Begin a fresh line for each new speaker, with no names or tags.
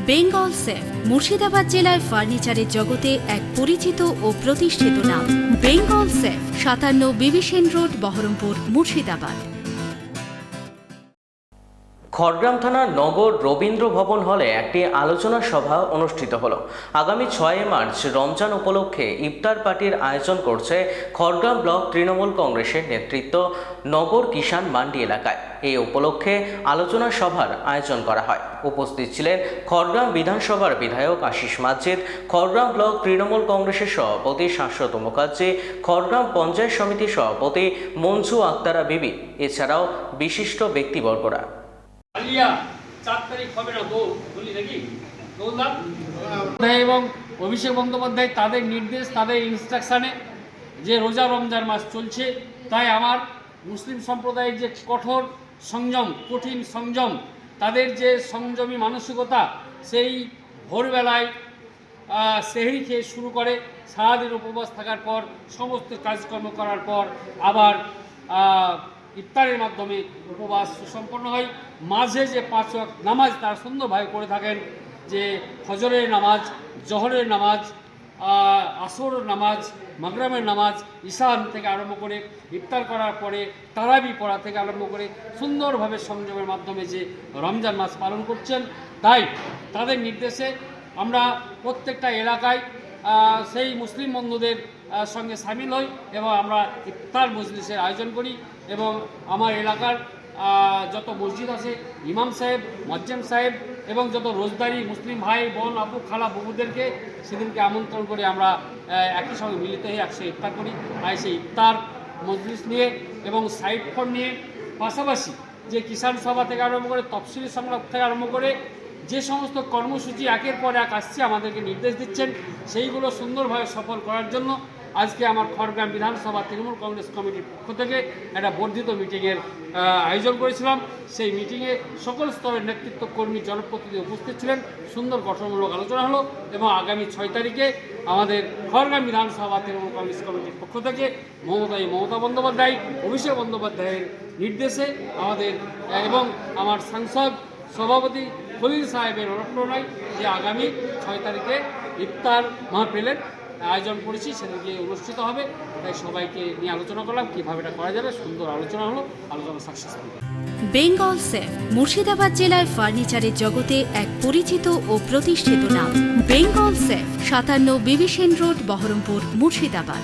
Bengal safe Murshidabad জেলার ফার্নিচারের জগতে এক পরিচিত ও প্রতিষ্ঠিত নাম। বেঙ্গল সেফ ৫৭ বিবি সেন রোড, বহরমপুর, মুর্শিদাবাদ।
খড়গ্রাম থানার নগর রবীন্দ্র ভবন হলে একটি আলোচনা সভা অনুষ্ঠিত হলো। আগামী ৬ মার্চ রমজান উপলক্ষে ইফতার পার্টির আয়োজন করছে খড়গ্রাম ব্লক তৃণমূল কংগ্রেসের নেতৃত্ব নগর কিষাণ মান্ডি এলাকায়। এই উপলক্ষে আলোচনা সভার আয়োজন করা হয়। উপস্থিত ছিলেন খড়গ্রাম বিধানসভার বিধায়ক আশিস মাজিদ, খড়গ্রাম ব্লক তৃণমূল কংগ্রেসের সভাপতি শাশ্বত মুখার্জি, খড়গ্রাম পঞ্চায়েত সমিতির সভাপতি মঞ্জু আক্তারা বিবি, এছাড়াও বিশিষ্ট ব্যক্তিবর্গরা।
এবং অভিষেক বন্দ্যোপাধ্যায় তাদের নির্দেশ, তাদের ইনস্ট্রাকশানে যে রোজা রমজান মাস চলছে, তাই আমার মুসলিম সম্প্রদায়ের যে কঠোর সংযম, কঠিন সংযম, তাদের যে সংযমী মানসিকতা, সেই ভোরবেলায় সেহরি খেয়ে শুরু করে সারাদিন উপবাস থাকার পর সমস্ত কাজকর্ম করার পর আবার ইফতারের মাধ্যমে উপবাস সুসম্পন্ন হয়। মাঝে যে ৫ ওয়াক্ত নামাজ তারা সুন্দরভাবে করে থাকেন, যে ফজরের নামাজ, জহরের নামাজ, আসরের নামাজ, মাগরিবের নামাজ, ঈশান থেকে আরম্ভ করে ইফতার করার পরে তারাবি পড়া থেকে আরম্ভ করে সুন্দরভাবে সংযমের মাধ্যমে যে রমজান মাস পালন করছেন, তাই তাদের নির্দেশে আমরা প্রত্যেকটা এলাকায় সেই মুসলিম বন্ধুদের সঙ্গে সামিল হই এবং আমরা ইফতার মজলিসের আয়োজন করি। এবং আমার এলাকার যত মসজিদ আছে, ইমাম সাহেব, মজ্জেম সাহেব এবং যত রোজদারি মুসলিম ভাই বোন, আপু, খালা, বুবুদেরকে সেদিনকে আমন্ত্রণ করে আমরা একই সঙ্গে মিলিত হয়ে একসাথে ইফতার করি। তাই সেই ইফতার মজলিস নিয়ে এবং সাইড ফোন নিয়ে, পাশাপাশি যে কিষাণ সভা থেকে আরম্ভ করে তফসিলি সংলাপ থেকে আরম্ভ করে যে সমস্ত কর্মসূচি একের পর এক আসছে, আমাদেরকে নির্দেশ দিচ্ছেন, সেইগুলো সুন্দরভাবে সফল করার জন্য আজকে আমার খড়গ্রাম বিধানসভা তৃণমূল কংগ্রেস কমিটির পক্ষ থেকে একটা বর্ধিত মিটিংয়ের আয়োজন করেছিলাম। সেই মিটিংয়ে সকল স্তরের নেতৃত্ব, কর্মী, জনপ্রতিনিধি উপস্থিত ছিলেন। সুন্দর গঠনমূলক আলোচনা হলো এবং আগামী ৬ তারিখে আমাদের খড়গ্রাম বিধানসভা তৃণমূল কংগ্রেস কমিটির পক্ষ থেকে মমতা বন্দ্যোপাধ্যায়, অভিষেক বন্দ্যোপাধ্যায়ের নির্দেশে আমাদের এবং আমার সাংসদ সভাপতি খলিল সাহেবের অনুপ্রেরণায় যে আগামী ৬ তারিখে ইফতার মাহফিলের আয়োজন করেছি, সেদিকে অনুষ্ঠিত হবে। তাই সবাইকে নিয়ে আলোচনা করলাম কীভাবে এটা করা যাবে। সুন্দর আলোচনা হলো, আলোচনা সাকসেসফুল।
বেঙ্গল সেফ মুর্শিদাবাদ জেলার ফার্নিচারের জগতে এক পরিচিত ও প্রতিষ্ঠিত নাম। বেঙ্গল সেফ ৫৭ বিবি সেন রোড, বহরমপুর, মুর্শিদাবাদ।